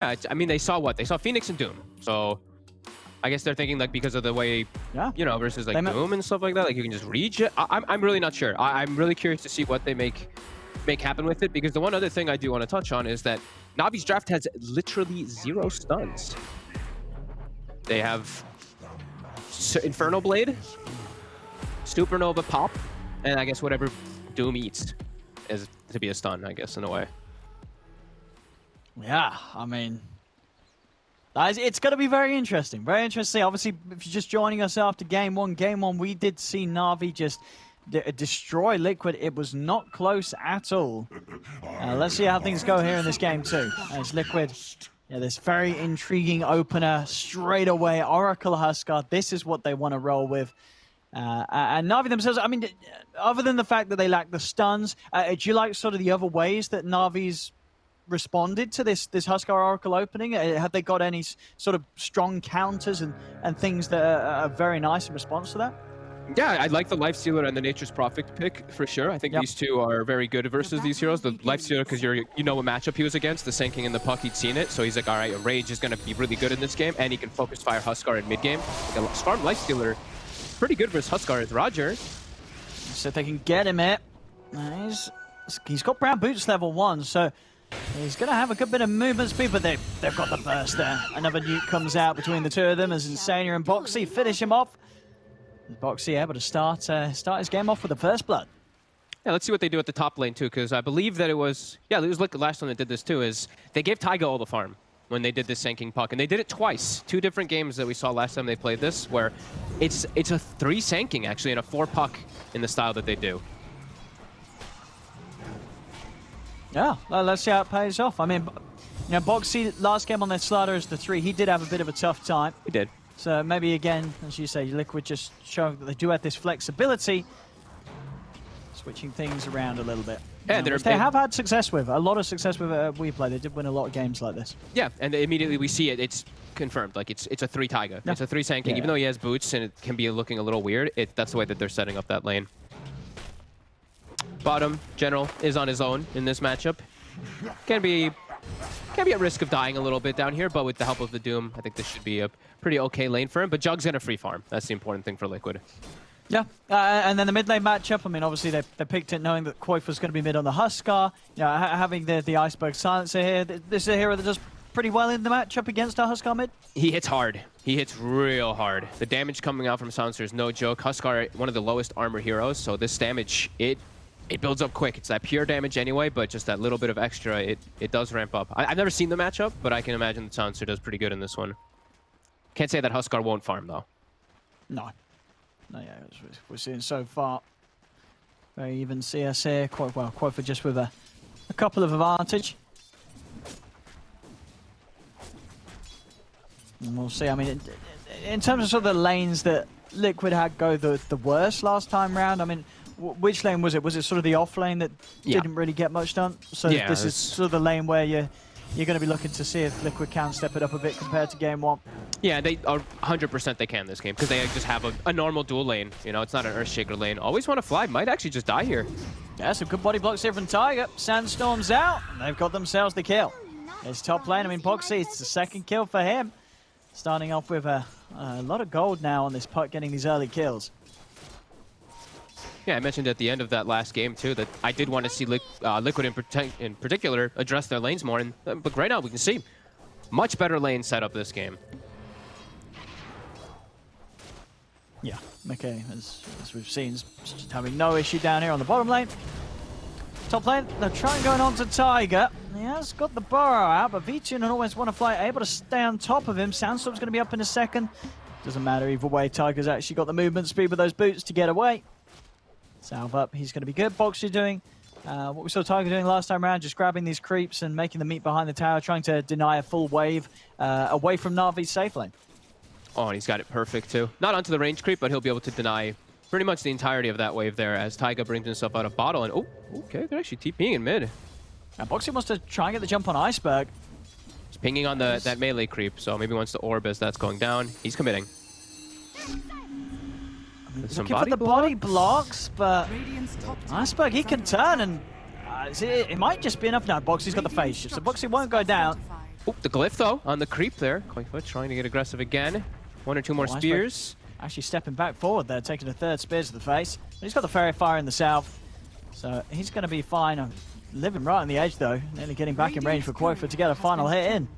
Yeah, I mean, they saw what? They saw Phoenix and Doom. So I guess they're thinking like because of the way, you know, versus like Doom and stuff like that, like you can just reach it. I'm really not sure. I'm really curious to see what they make happen with it, because the one other thing I do want to touch on is that Navi's draft has literally 0 stuns. They have Inferno Blade, Supernova Pop, and I guess whatever Doom eats is to be a stun, I guess, in a way. Yeah, I mean, it's going to be very interesting. Very interesting. Obviously, if you're just joining us after Game 1, we did see Na'Vi just destroy Liquid. It was not close at all. Let's see how things go here in this Game 2. As Liquid, this very intriguing opener straight away. Oracle Huskar, this is what they want to roll with. And Na'Vi themselves, I mean, other than the fact that they lack the stuns, do you like sort of the other ways that Na'Vi's responded to this Huskar Oracle opening? Have they got any sort of strong counters and things that are very nice in response to that? Yeah, I like the Lifestealer and the Nature's Prophet pick for sure. I think these two are very good versus these heroes. The Lifestealer, because you know what matchup he was against, the Sanking and the Puck, he'd seen it. So he's like, all right, Rage is going to be really good in this game, and he can focus fire Huskar in mid-game. Like a Storm Lifestealer, pretty good versus Huskar is Roger. So if they can get him it. He's got Brown Boots level 1, so he's going to have a good bit of movement speed, but they've got the burst there. Another nuke comes out between the two of them as Insania and Boxy finish him off. Boxy able to start his game off with the first blood. Yeah, let's see what they do at the top lane too, because I believe that it was like the last one that did this too, is they gave Taiga all the farm when they did this Sanking Puck, and they did it twice. 2 different games that we saw last time they played this, where it's a 3 Sanking actually and a 4 Puck in the style that they do. Yeah, let's see how it pays off. I mean, you know, Boxy last game on their Slider is the 3. He did have a bit of a tough time. He did. So maybe again, as you say, Liquid just showing that they do have this flexibility, switching things around a little bit. Yeah, they have had success with, a lot of success with WePlay. They did win a lot of games like this. Yeah, and immediately we see it. It's confirmed. Like it's a 3 Taiga. Yeah. It's a 3 Sanking. Even though he has boots and it can be looking a little weird, that's the way that they're setting up that lane. Bottom General is on his own in this matchup. Can be at risk of dying a little bit down here, but with the help of the Doom, I think this should be a pretty okay lane for him. But Jug's gonna free farm. That's the important thing for Liquid. Yeah, and then the mid lane matchup, I mean, obviously they picked it knowing that Quoif was going to be mid on the Huskar. You know, having the Iceberg Silencer here, this is a hero that does pretty well in the matchup against a Huskar mid. He hits hard. He hits real hard. The damage coming out from Silencer is no joke. Huskar, one of the lowest armor heroes, so this damage, it builds up quick. It's that pure damage anyway, but just that little bit of extra, it does ramp up. I've never seen the matchup, but I can imagine the Silencer does pretty good in this one. Can't say that Huskar won't farm, though. No, yeah, we're seeing so far. Very even CS here. Quite well. Quoifer just with a couple of advantage. And we'll see. I mean, in terms of sort of the lanes that Liquid had go the worst last time round, I mean, which lane was it? Was it sort of the off lane that didn't really get much done? So this is sort of the lane where you're going to be looking to see if Liquid can step it up a bit compared to Game 1. Yeah, they are 100% they can this game, because they just have a normal dual lane. You know, it's not an Earthshaker lane. Always want to fly. Might actually just die here. Yeah, some good body blocks here from Tiger. Sandstorm's out. They've got themselves the kill. It's top lane. I mean, Boxy, it's the 2nd kill for him. Starting off with a lot of gold now on this puck, getting these early kills. Yeah, I mentioned at the end of that last game, too, that I did want to see Liquid in particular address their lanes more. But right now, we can see much better lane setup this game. Yeah, okay, as we've seen, just having no issue down here on the bottom lane. Top lane, they're trying going on to Tiger. He has got the burrow out, but Vincere and always want to fly, able to stay on top of him. Sandstorm's going to be up in a second. Doesn't matter either way, Tiger's actually got the movement speed with those boots to get away. Salve up, he's going to be good. Boxy doing what we saw Tiger doing last time around, just grabbing these creeps and making them meet behind the tower, trying to deny a full wave away from Na'Vi's safe lane. Oh, and he's got it perfect, too. Not onto the range creep, but he'll be able to deny pretty much the entirety of that wave there as Taiga brings himself out of bottle. And, oh, okay, they're actually TPing in mid. And Boxy wants to try and get the jump on Iceberg. He's pinging on that melee creep, so maybe wants to orb as that's going down. He's committing. Looking for the body blocks, but Iceberg, he can turn, and it might just be enough now. Boxy's got the phase shift, so Boxy won't go down. Oh, the glyph though on the creep there. Koifa trying to get aggressive again. 1 or 2 more spears. Actually stepping back forward there, taking a third spear to the face. But he's got the fairy fire in the south, so he's going to be fine. Living right on the edge though, nearly getting back in range for Koifa to get a final hit in.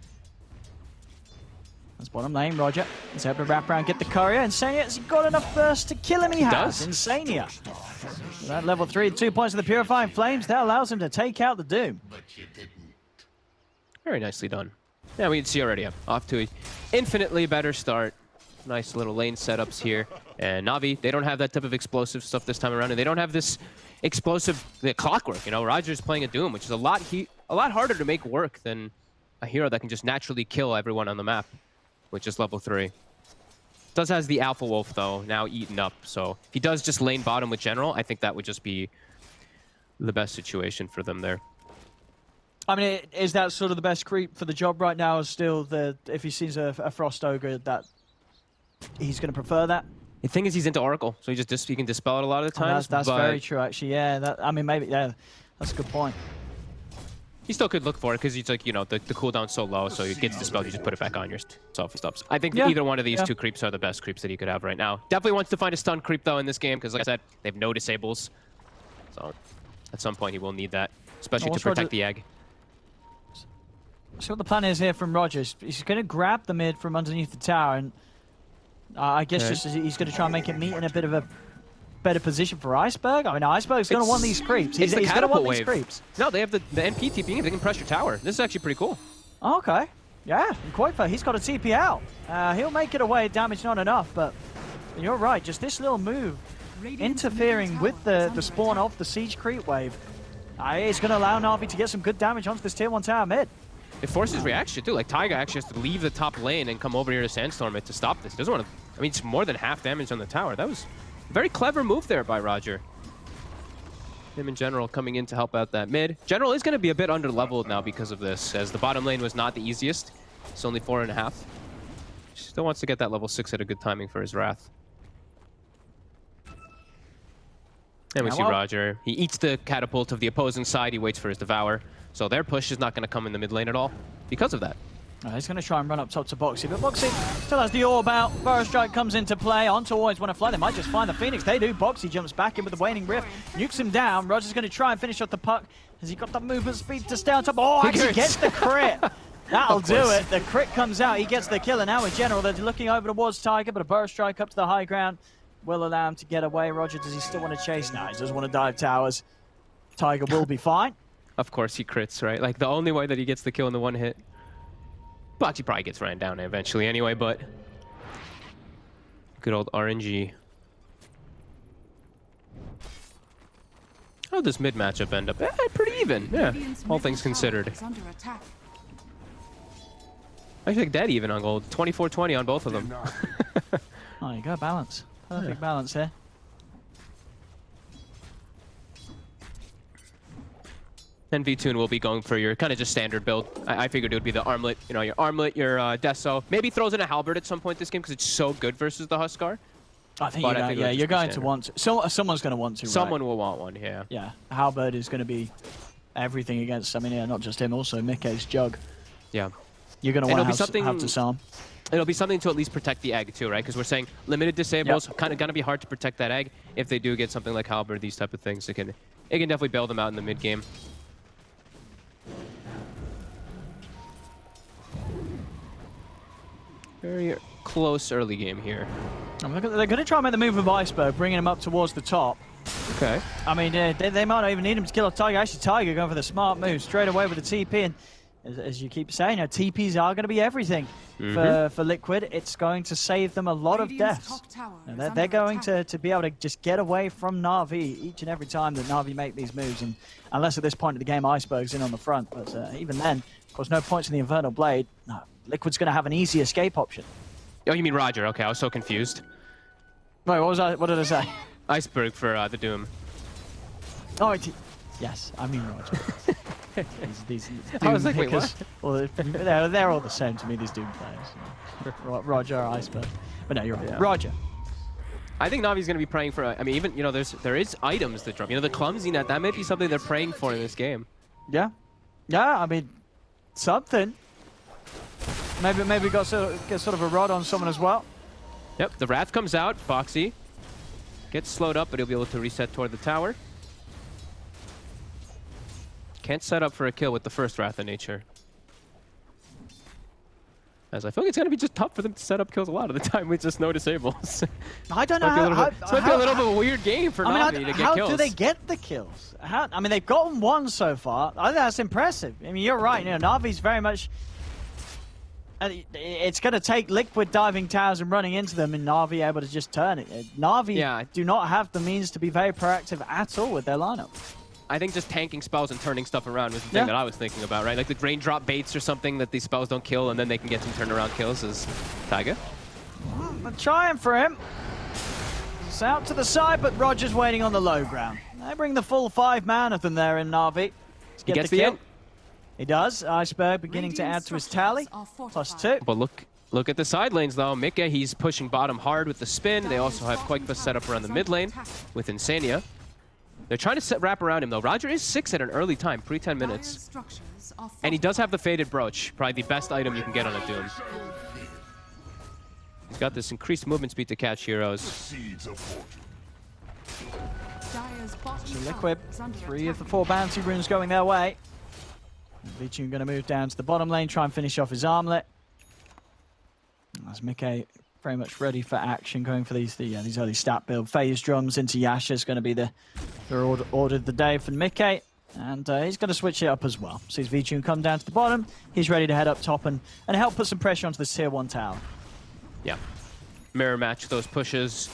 That's bottom lane, Roger. He's able to wrap around, get the courier. Insania, has he got enough burst to kill him? He has. Insania. That level 3, 2 points of the Purifying Flames, that allows him to take out the Doom. Very nicely done. Yeah, we can see already off to an infinitely better start. Nice little lane setups here. And Na'Vi, they don't have that type of explosive stuff this time around, and they don't have this explosive clockwork. You know, Roger's playing a Doom, which is a lot harder to make work than a hero that can just naturally kill everyone on the map, with just level 3. Does has the Alpha Wolf, though, now eaten up. So if he does just lane bottom with General, I think that would just be the best situation for them there. I mean, is that sort of the best creep for the job right now? Is still if he sees a Frost Ogre, that he's going to prefer that? The thing is, he's into Oracle, so he can dispel it a lot of the times. That's very true, actually. Yeah, I mean, maybe, yeah, that's a good point. He still could look for it because he's like, you know, the cooldown's so low, so it gets dispelled, you just put it back on yourself and stuff. I think either one of these two creeps are the best creeps that he could have right now. Definitely wants to find a stun creep, though, in this game, because like I said, they have no disables. So at some point, he will need that, especially to protect the egg. So what the plan is here from Rogers, he's going to grab the mid from underneath the tower, and I guess just he's going to try and make it meet in a bit of a better position for Iceberg. I mean, Iceberg's going to want these creeps. He's going to want these creeps. No, they have the NP TPing. They can pressure tower. This is actually pretty cool. Okay. Yeah, and Koifa, he's got a TP out. He'll make it away. Damage not enough, but you're right. Just this little move interfering with the spawn of the siege creep wave. It's going to allow Na'Vi to get some good damage onto this tier 1 tower mid. It forces reaction too. Like Taiga actually has to leave the top lane and come over here to Sandstorm it to stop this. He doesn't want to. I mean, it's more than half damage on the tower. That was a very clever move there by Roger. Him and General coming in to help out that mid. General is going to be a bit under-leveled now because of this, as the bottom lane was not the easiest. It's only 4.5. Still wants to get that level 6 at a good timing for his Wrath. And we see Roger. He eats the catapult of the opposing side. He waits for his Devour. So their push is not going to come in the mid lane at all because of that. He's going to try and run up top to Boxy, but Boxy still has the orb out. Burrow Strike comes into play. Onto always want to fly. They might just find the Phoenix. They do. Boxy jumps back in with the Waning Rift. Nukes him down. Roger's going to try and finish off the puck. Has he got the movement speed to stay on top? Oh, actually gets the crit. That'll do it. The crit comes out. He gets the kill. And now in general, they're looking over towards Tiger, but a Burrow Strike up to the high ground will allow him to get away. Roger, does he still want to chase? No, he doesn't want to dive towers. Tiger will be fine. Of course he crits, right? Like, the only way that he gets the kill in the one hit. Boxy probably gets ran down eventually anyway, but... Good old RNG. How'd this mid matchup end up? Pretty even, yeah. All things considered. I think dead even on gold. 24-20 on both of them. Oh, you got balance. Perfect balance here. And V-Tune will be going for your kind of just standard build. I figured it would be the armlet, you know, your armlet, your Deso. Maybe throws in a halberd at some point this game because it's so good versus the Huskar. I think you're going to want to. Someone's going to want to. Someone will want one, yeah. Yeah, halberd is going to be everything against. I mean, yeah, not just him, also Mikke's Jug. Yeah. You're going to want to have disarm. It'll be something to at least protect the egg too, right? Because we're saying limited disables, kind of going to be hard to protect that egg. If they do get something like halberd, these type of things, it can definitely bail them out in the mid game. Very close early game here. They're going to try and make the move with Iceberg, bringing him up towards the top. Okay. I mean, they might not even need him to kill off Tiger. Actually, Tiger going for the smart move straight away with the TP. And as you keep saying, TPs are going to be everything for Liquid. It's going to save them a lot of deaths. They're going to be able to just get away from Na'Vi each and every time that Na'Vi make these moves. And unless at this point of the game, Iceberg's in on the front. But even then, of course, no points in the Infernal Blade. No, Liquid's going to have an easy escape option. Oh, you mean Roger? Okay, I was so confused. Wait, what did I say? Iceberg for the Doom. Oh, yes, I mean Roger. these Doom I was like, wait, what? Well, they're all the same to me, these Doom players. Roger or Iceberg. But no, you're right. Yeah. Roger. I think Navi's going to be praying for, I mean, even, you know, there is items that drop. You know, the clumsy net, that may be something they're praying for in this game. Yeah. Yeah, I mean, something. Maybe got sort of a rod on someone as well. Yep, the Wrath comes out. Boxy gets slowed up, but he'll be able to reset toward the tower. Can't set up for a kill with the first Wrath of Nature. As I feel like it's going to be just tough for them to set up kills a lot of the time with just no disables. I don't know how... It's might be a little bit of a weird game for Na'Vi to get kills. How do they get the kills? I mean, they've gotten one so far. I think that's impressive. I mean, you're right. You know, Na'Vi's very much... It's going to take Liquid diving towers and running into them and Na'Vi able to just turn it. Na'Vi do not have the means to be very proactive at all with their lineup. I think just tanking spells and turning stuff around was the thing that I was thinking about, right? Like the raindrop baits or something that these spells don't kill, and then they can get some turnaround kills is Taiga. They're trying for him. It's out to the side, but Roger's waiting on the low ground. They bring the full 5-man of them there in Na'Vi. He gets the kill. He does. Iceberg beginning to add to his tally. +2. But look at the side lanes, though. Mika, he's pushing bottom hard with the spin. They also have Quakefa set up around the mid lane with Insania. They're trying to wrap around him, though. Roger is 6 at an early time, pre-10 minutes. And he does have the Faded Brooch, probably the best item you can get on a Doom. He's got this increased movement speed to catch heroes. So Liquid, 3 of the 4 bounty runes going their way. Vincere going to move down to the bottom lane, try and finish off his armlet. As Mickey very much ready for action, going for these early stat build. Phase drums into Yasha is going to be the order of the day for Mickey. And he's going to switch it up as well. Sees Vincere come down to the bottom. He's ready to head up top and help put some pressure onto this tier 1 tower. Yeah. Mirror match those pushes.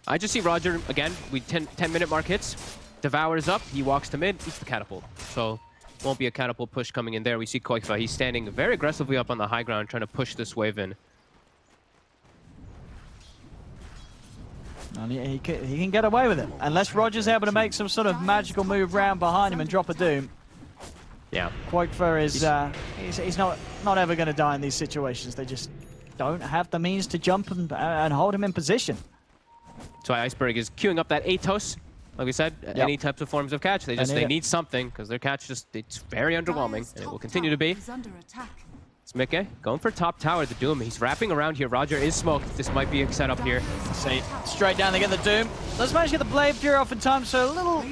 I just see Roger, again, 10-minute mark hits. Devours up, he walks to mid, eats the catapult. So won't be a catapult push coming in there. We see Quakefa, he's standing very aggressively up on the high ground, trying to push this wave in. And he can get away with it. Unless Roger's able to make some sort of magical move round behind him and drop a Doom. Yeah. Quakefa is he's not ever going to die in these situations. They just don't have the means to jump and hold him in position. That's why Iceberg is queuing up that Atos. Like we said, any types of forms of catch. They need something, because their catch it's very underwhelming, and it will continue to be. It's Mickey going for top tower, the Doom. He's wrapping around here. Roger is smoked. This might be a setup here. Straight down, they get the Doom. Let's manage to get the Blade Fury off in time, so a little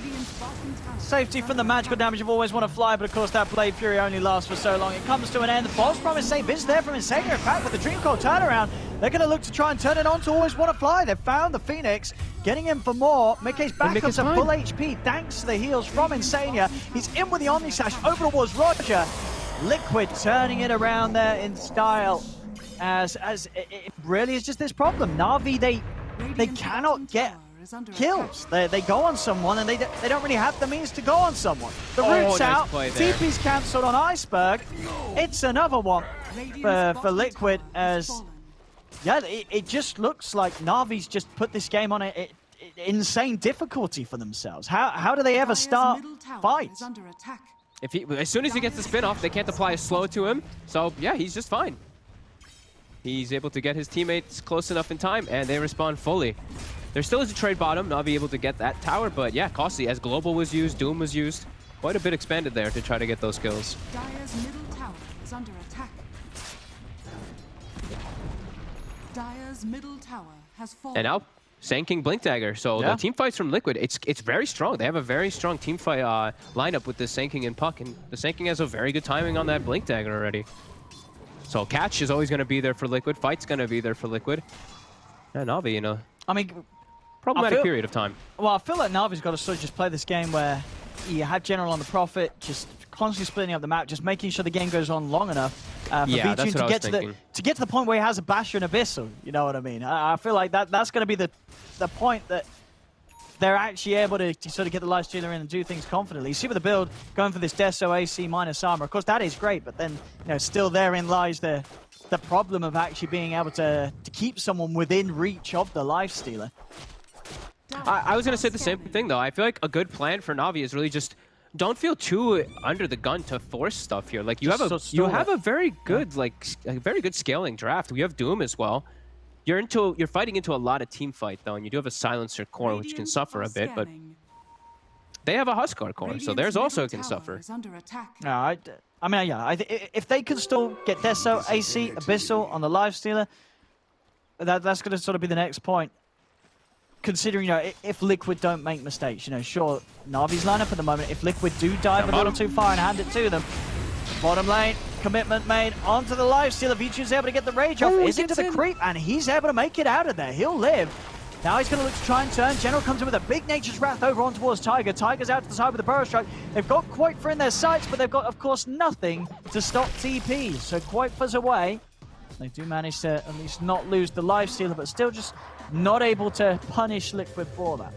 safety from the magical damage. You've always want to fly, but of course that Blade Fury only lasts for so long. It comes to an end. The false promise save is there from Vincere. In fact, with the Dream Coil turnaround, they're going to look to try and turn it on to always want to fly. They've found the Phoenix, getting him for more. Mickey's back up to full HP thanks to the heals from Insania. He's in with the Omni Sash over towards Roger. Liquid turning it around there in style, as it really is just this problem. Na'Vi, they cannot get kills. They go on someone and they don't really have the means to go on someone. The root's out, TP's cancelled on Iceberg. It's another one for Liquid, as it just looks like Na'Vi's just put this game on an insane difficulty for themselves. How do they ever start fights? As soon as he gets the spin off, they can't apply a slow to him. So yeah, he's just fine. He's able to get his teammates close enough in time, and they respond fully. There still is a trade bottom, not be able to get that tower, but yeah, costly. As Global was used, Doom was used. Quite a bit expanded there to try to get those kills. Dire's middle tower is under attack. Dire's middle tower has fallen. And now, Sand King Blink Dagger. So the team fights from Liquid, it's very strong. They have a very strong team fight lineup with the Sand King and Puck, and the Sand King has a very good timing on that Blink Dagger already. So catch is always going to be there for Liquid. Fight's going to be there for Liquid. And Na'Vi, you know, I mean, problematic period of time. Well, I feel like Na'Vi's got to sort of just play this game where you have General on the Prophet, just constantly splitting up the map, just making sure the game goes on long enough for Vincere to get to the point where he has a Basher and Abyssal. You know what I mean? I feel like that's going to be the point that they're actually able to sort of get the Lifestealer in and do things confidently. You see with the build going for this Deso AC minus armor. Of course, that is great, but then still therein lies the problem of actually being able to keep someone within reach of the Lifestealer. I was going to say the same thing, though. I feel like a good plan for Na'Vi is really just don't feel too under the gun to force stuff here. Like you have a very good a very good scaling draft. We have Doom as well. You're fighting into a lot of team fight though, and you do have a Silencer core which can suffer a bit, but they have a Huskar core, so theirs also can suffer. No, I mean, yeah, if they can still get Deso, AC, Abyssal on the Lifestealer, that's going to sort of be the next point. Considering, you know, if Liquid don't make mistakes, you know, sure, Na'Vi's lineup at the moment, if Liquid do dive a little too far and hand it to them, bottom lane, commitment made onto the Lifestealer. Vincire's able to get the rage off, is into the creep, and he's able to make it out of there. He'll live. Now he's going to look to try and turn. General comes in with a big Nature's Wrath over on towards Tiger. Tiger's out to the side with the Burrow Strike. They've got Quoitfer in their sights, but they've got, of course, nothing to stop TP. So Quoitfer's away. They do manage to at least not lose the Lifestealer, but still just not able to punish Liquid for that.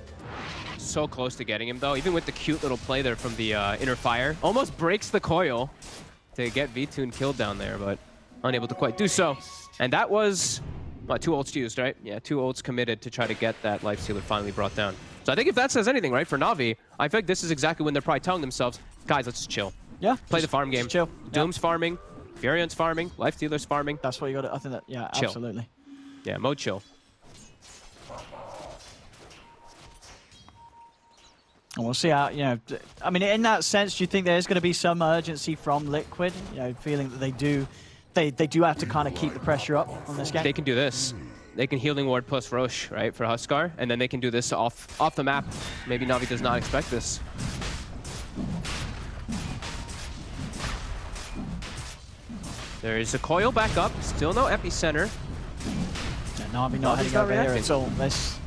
So close to getting him, though. Even with the cute little play there from the inner fire. Almost breaks the coil to get V2 killed down there, but unable to quite do so. And that was... What, 2 ults used, right? Yeah, 2 ults committed to try to get that Lifestealer finally brought down. So I think if that says anything, right, for Na'Vi, I feel like this is exactly when they're probably telling themselves, guys, let's just chill. Yeah. Play the farm game. Chill. Doom's farming, Furion's farming, Lifestealer's farming. That's what you got to, I think that, yeah, chill. Absolutely. Yeah, mode chill. And we'll see how, you know, I mean, in that sense, do you think there's going to be some urgency from Liquid? You know, feeling that they do have to kind of keep the pressure up on this game? They can do this. They can Healing Ward plus Roche, right, for Huskar, and then they can do this off the map. Maybe Na'Vi does not expect this. There is a coil back up. Still no epicenter. Yeah, Na'Vi not heading over here at all. This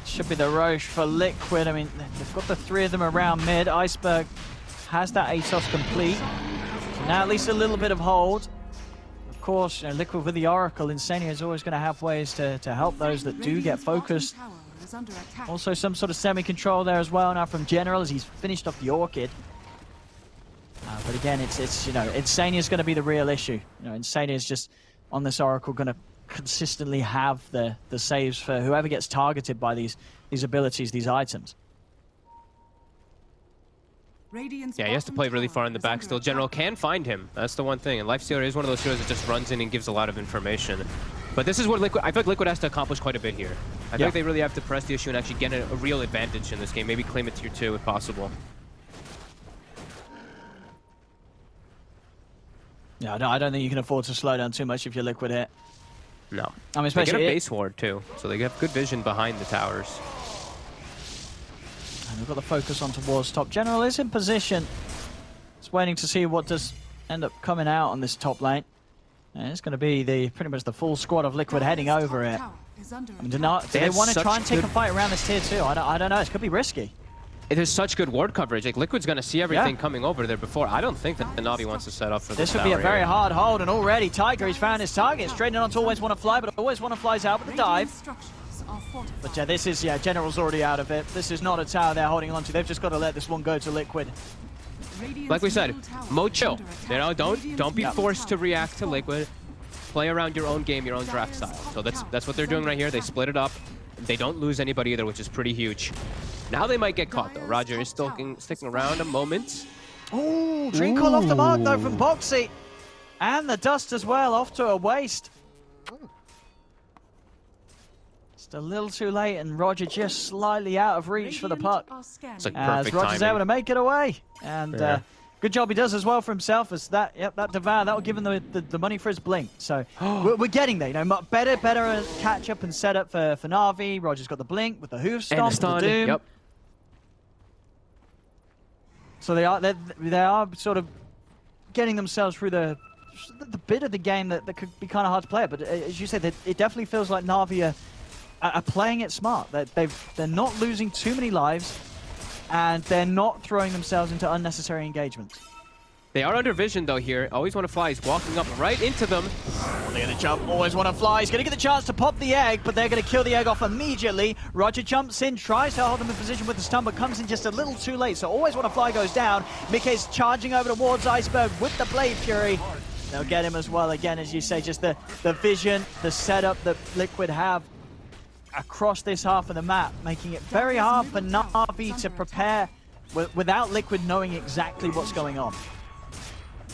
should be the Roche for Liquid. I mean, they've got the 3 of them around mid. Iceberg has that ASOS complete. Now at least a little bit of hold. Of course, you know, Liquid with the Oracle, Insania is always going to have ways to help those that do get focused. Also some sort of semi-control there as well now from General as he's finished off the Orchid. But again, it's you know, Insania is going to be the real issue. You know, Insania is just on this Oracle going to consistently have the saves for whoever gets targeted by these abilities, these items. Yeah, he has to play really far in the back still. General can find him. That's the one thing. And Lifestealer is one of those heroes that just runs in and gives a lot of information. But this is what Liquid... I feel like Liquid has to accomplish quite a bit here. I feel like they really have to press the issue and actually get a real advantage in this game. Maybe claim it tier 2 if possible. Yeah, no, I don't think you can afford to slow down too much if you're Liquid here. No. I mean, especially they get a base ward too, so they have good vision behind the towers. And we've got the focus on towards top. General is in position. It's waiting to see what does end up coming out on this top lane. And it's going to be pretty much the full squad of Liquid heading over it. I mean, do they want to try and take a fight around this tier 2? I don't know. It could be risky. It is such good ward coverage. Like, Liquid's going to see everything coming over there before. I don't think that the Na'Vi wants to set up for this. This would be a very hard hold, and already Tiger, he's found his target. Straight in onto Always Want to Fly, but Always Want to Fly's out with the dive. But yeah, this is, General's already out of it. This is not a tower they're holding on to. They've just got to let this one go to Liquid. Like we said, mode chill. You know, don't be forced to react to Liquid. Play around your own game, your own draft style. So that's what they're doing right here. They split it up. They don't lose anybody either, which is pretty huge. Now they might get caught, though. Roger is sticking around a moment. Ooh, Tree Call off the mark, though, from Boxy. And the Dust as well, off to a waste. Just a little too late, and Roger just slightly out of reach for the puck. It's like as perfect Roger's timing. able to make it away. And good job he does as well for himself, as that Devour, that will give him the money for his blink. So we're getting there, you know, better catch up and set up for Na'Vi. Roger's got the blink with the hoof stomp, the Doom. Yep. So they are sort of getting themselves through the bit of the game that could be kind of hard to play. But as you said, it definitely feels like Na'Vi are playing it smart. They're not losing too many lives, and they're not throwing themselves into unnecessary engagements. They are under vision, though, here. Always Want to Fly is walking up right into them. Look at the jump. Always Want to Fly. He's going to get the chance to pop the egg, but they're going to kill the egg off immediately. Roger jumps in, tries to hold them in position with the stun, but comes in just a little too late. So Always Want to Fly goes down. Mickey's charging over towards Iceberg with the Blade Fury. They'll get him as well. Again, as you say, just the vision, the setup that Liquid have across this half of the map, making it very hard for Na'Vi to prepare without Liquid knowing exactly what's going on.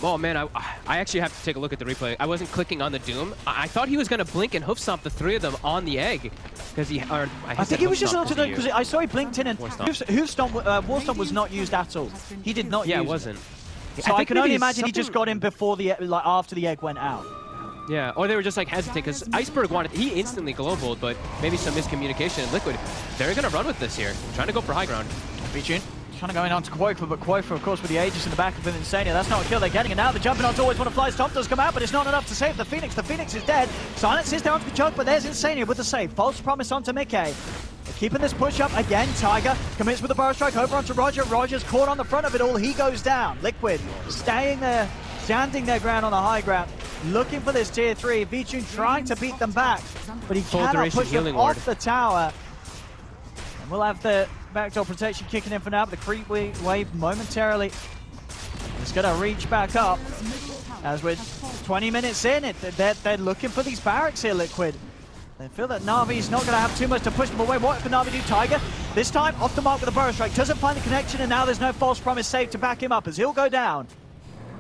Oh man, I actually have to take a look at the replay. I wasn't clicking on the Doom. I thought he was gonna blink and hoof stomp the 3 of them on the egg, because I think he was just onto the, because I saw he blinked in and hoof stomp, War Stomp was not used at all. He did not use it. Yeah, it wasn't. So I can only imagine he just got in before the, like after the egg went out. Yeah, or they were just like hesitant because Iceberg he instantly globaled, but maybe some miscommunication in Liquid. They're gonna run with this here, trying to go for high ground. Vincere trying to go in onto Quoifer, but Quoifer, of course, with the Aegis in the back of him, Vincere. That's not a kill they're getting, and now they're jumping onto Always Wanna Fly. Stomp does come out, but it's not enough to save the Phoenix. The Phoenix is dead. Silence is down to the choke, but there's Insania with the save. False promise onto Mickey. They're keeping this push up again. Tiger commits with the Burrow Strike over onto Roger. Roger's caught on the front of it all. He goes down. Liquid staying there, standing their ground on the high ground, looking for this tier 3. Vincere trying to beat them back, but he cannot push them off the tower. And we'll have the backdoor protection kicking in for now, but the creep wave momentarily is going to reach back up. As we're 20 minutes in, they're looking for these barracks here, Liquid. They feel that Na'Vi's not going to have too much to push them away. What can Na'Vi do? Tiger, this time off the mark with the Burrow Strike, doesn't find the connection, and now there's no false promise save to back him up as he'll go down.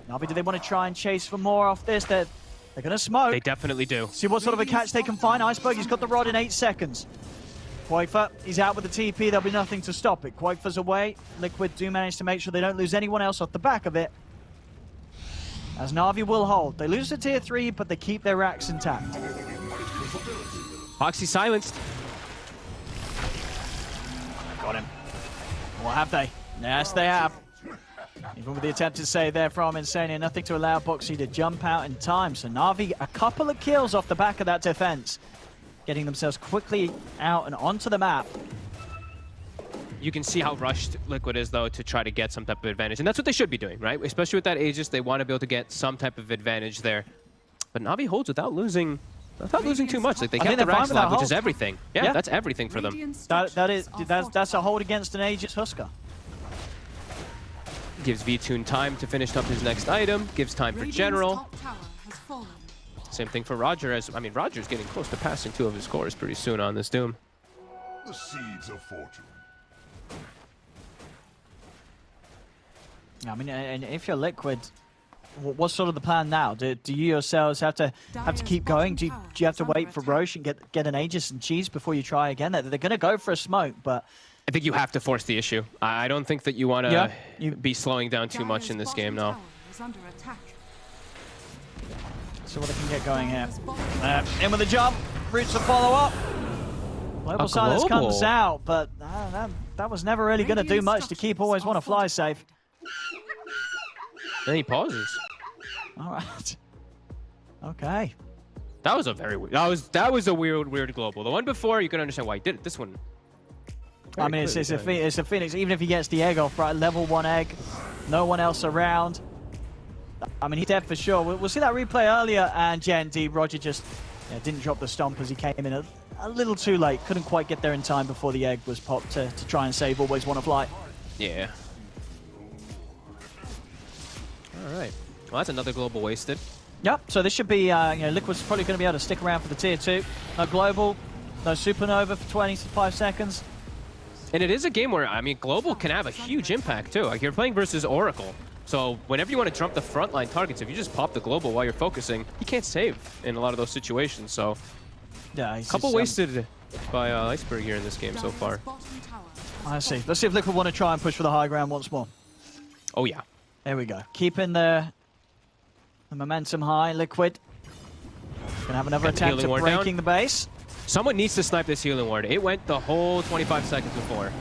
Na'Vi, do they want to try and chase for more off this? They're going to smoke. They definitely do. See what sort of a catch they can find. Iceberg, he's got the rod in 8 seconds. Quoifer, he's out with the TP. There'll be nothing to stop it. Quoifer's away. Liquid do manage to make sure they don't lose anyone else off the back of it. As Na'Vi will hold. They lose the tier 3, but they keep their racks intact. Foxy silenced. Got him. What have they? Yes, they have. Even with the attempted save there from Insania, nothing to allow Boxy to jump out in time. So Na'Vi, a couple of kills off the back of that defense, getting themselves quickly out and onto the map. You can see how rushed Liquid is, though, to try to get some type of advantage. And that's what they should be doing, right? Especially with that Aegis, they want to be able to get some type of advantage there. But Na'Vi holds without losing too much. Like, they kept the racks alive, which is everything. Yeah, that's everything for them. That's a hold against an Aegis Husker. Gives Vtoon time to finish up his next item. Gives time for General. Same thing for Roger. Roger's getting close to passing 2 of his cores pretty soon on this Doom. The seeds of fortune. I mean, and if you're Liquid, what's sort of the plan now? Do you yourselves have to keep going? Do you have to wait for Roche and get an Aegis and cheese before you try again? They're going to go for a smoke, but I think you have to force the issue. I don't think that you want to be slowing down too much in this game now. So what they can get going here. In with the jump, Roots to follow up. Global Silence comes out, but that was never really going to do much to keep Always Wanna Fly safe. Then he pauses. All right. Okay. That was a very weird. That was a weird global. The one before, you can understand why he did it. This one. I mean, it's a Phoenix. Even if he gets the egg off, right? Level 1 egg, no one else around. I mean, he's dead for sure. We'll see that replay earlier, and indeed, Roger just didn't drop the stomp as he came in a little too late. Couldn't quite get there in time before the egg was popped to try and save Always Wanna Fly. Yeah. All right. Well, that's another global wasted. Yep. So this should be, Liquid's probably going to be able to stick around for the tier 2. No global, no supernova for 25 seconds. And it is a game where, I mean, global can have a huge impact too. Like, you're playing versus Oracle. So whenever you want to jump the frontline targets, if you just pop the global while you're focusing, he can't save in a lot of those situations. So yeah, a couple wasted by Iceberg here in this game so far. I see. Let's see if Liquid want to try and push for the high ground once more. Oh, yeah. There we go. Keeping the momentum high. Liquid gonna have another attempt at breaking the base. Someone needs to snipe this healing ward. It went the whole 25 seconds before.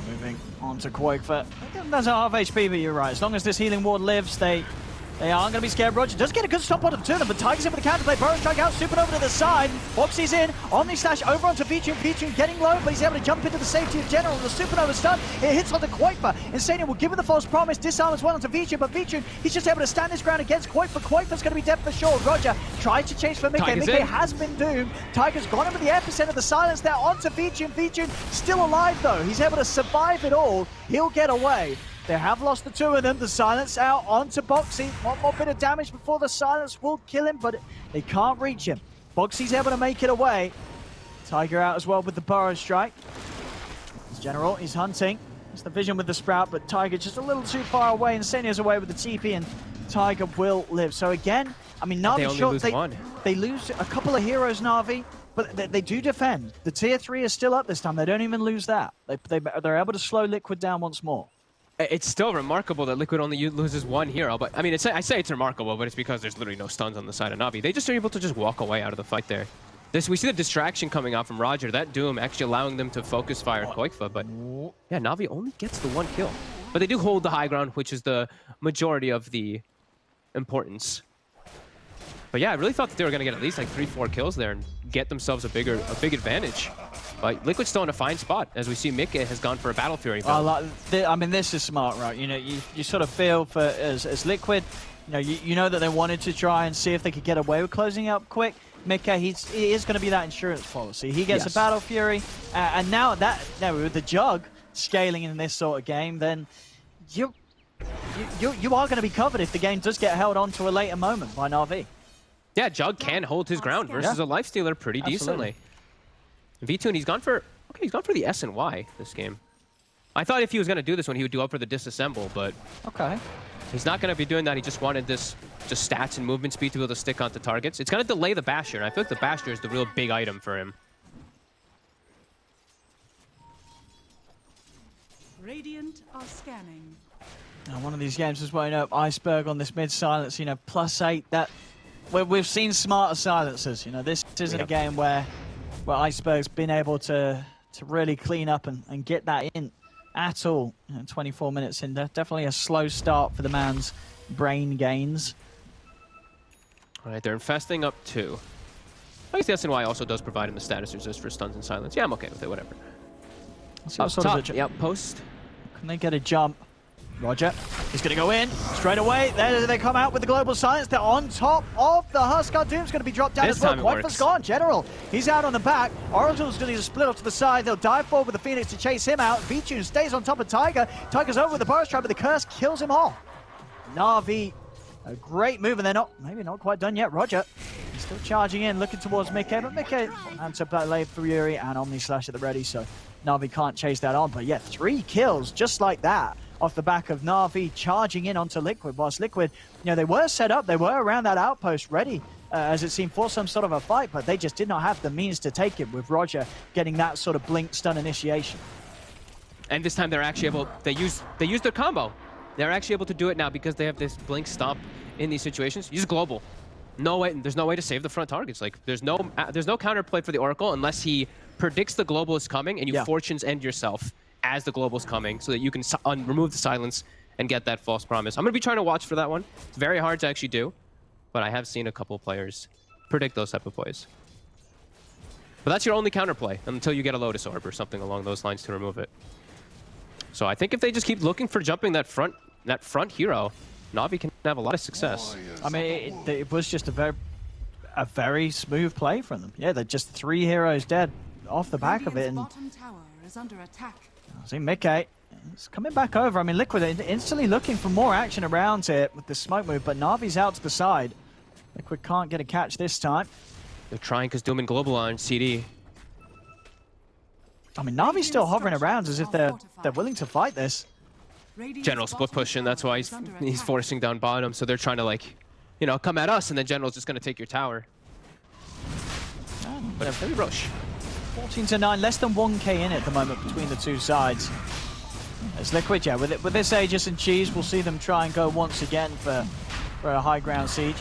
Moving on to Quoifer. That's a half HP, but you're right. As long as this healing ward lives, they aren't going to be scared. Roger does get a good stop on the two of them, but Tiger's in with the counterplay. Burrow Strike out, supernova to the side. Boxy's in. Omni Slash over onto Vincere. Vincere getting low, but he's able to jump into the safety of General. The supernova stun. It hits onto Quoifer. Insania will give him the false promise. Disarm as well onto Vincere, but Vincere, he's just able to stand his ground against Quoifer. Quoifer's going to be dead for sure. Roger tries to chase for Mickey. Mickey has been doomed. Tiger's gone over the epicenter of the silence there onto Vincere. Vincere still alive though. He's able to survive it all. He'll get away. They have lost the two of them. The silence out onto Boxy. One more bit of damage before the silence will kill him, but they can't reach him. Boxy's able to make it away. Tiger out as well with the Burrow Strike. General is hunting. It's the vision with the Sprout, but Tiger just a little too far away, and Senya's away with the TP, and Tiger will live. So again, I mean, Na'Vi they lose a couple of heroes, Na'Vi, but they do defend. The tier 3 is still up this time. They don't even lose that. They're able to slow Liquid down once more. It's still remarkable that Liquid only loses one hero, but I mean, I say it's remarkable, but it's because there's literally no stuns on the side of Na'Vi. They just are able to just walk away out of the fight there. We see the distraction coming out from Roger. That Doom actually allowing them to focus fire Koikfa, but yeah, Na'Vi only gets the 1 kill. But they do hold the high ground, which is the majority of the importance. But yeah, I really thought that they were going to get at least like 3-4 kills there and get themselves a big advantage. But Liquid's still in a fine spot, as we see Mikke has gone for a Battle Fury build. I mean, this is smart, right? You know, you sort of feel for as Liquid, you know that they wanted to try and see if they could get away with closing out quick. Mikke, he is going to be that insurance policy. He gets a Battle Fury, and now with the Jug scaling in this sort of game, then you are going to be covered if the game does get held on to a later moment by Na'Vi. Yeah, Jug can hold his ground versus a Lifestealer pretty decently. V2, he's gone for the S and Y this game. I thought if he was going to do this one, he would do up for the disassemble, but he's not going to be doing that. He just wanted this just stats and movement speed to be able to stick onto targets. It's going to delay the Basher, and I feel like the Basher is the real big item for him. Radiant are scanning. Now, one of these games as well, Iceberg on this mid silence, +8. That we've seen smarter silencers. This isn't a game where Iceberg's been able to really clean up and get that in at all. 24 minutes in, definitely a slow start for the man's brain gains. All right, they're infesting up 2. I guess the SNY also does provide him the status resist for stuns and silence. Yeah, I'm okay with it, whatever. Up top, post. Can they get a jump? Roger, he's going to go in straight away. There they come out with the global silence. They're on top of the Huskar. Doom's going to be dropped down as well. Koikfa's gone. General, he's out on the back. Oracle's going to split off to the side. They'll dive forward with the Phoenix to chase him out. V-Tune stays on top of Tiger. Tiger's over with the burst trap, but the curse kills him off. Na'Vi, a great move, and they're maybe not quite done yet. Roger, he's still charging in, looking towards Mikke, but Mikke hands up that late for Fury and Omni Slash at the ready, so Na'Vi can't chase that on. But yeah, 3 kills just like that off the back of Na'Vi charging in onto Liquid, whilst Liquid, they were set up, they were around that outpost ready, as it seemed, for some sort of a fight, but they just did not have the means to take it, with Roger getting that sort of blink stun initiation. And this time they're actually able, they use their combo. They're actually able to do it now because they have this blink stomp in these situations. Use global. No way, there's no way to save the front targets. Like, there's no counterplay for the Oracle unless he predicts the global is coming and you fortunes end yourself as the global's coming, so that you can remove the silence and get that false promise. I'm going to be trying to watch for that one. It's very hard to actually do, but I have seen a couple players predict those type of plays. But that's your only counterplay until you get a Lotus Orb or something along those lines to remove it. So I think if they just keep looking for jumping that front hero, Na'Vi can have a lot of success. I mean, it was just a very smooth play from them. Yeah, they're just 3 heroes dead off the back of it. And bottom tower is under attack. see Mikke is coming back over. I mean, Liquid instantly looking for more action around it with the smoke move, but Na'Vi's out to the side. Liquid can't get a catch this time. They're trying because Doom and Global on CD. I mean, Na'Vi's still hovering around as if they're willing to fight this. General split pushing, that's why he's forcing down bottom, so they're trying to come at us, and then General's just going to take your tower. But it's very rush. 14-9, less than 1k in at the moment between the two sides. It's Liquid, yeah, with this Aegis and Cheese, we'll see them try and go once again for a high ground siege.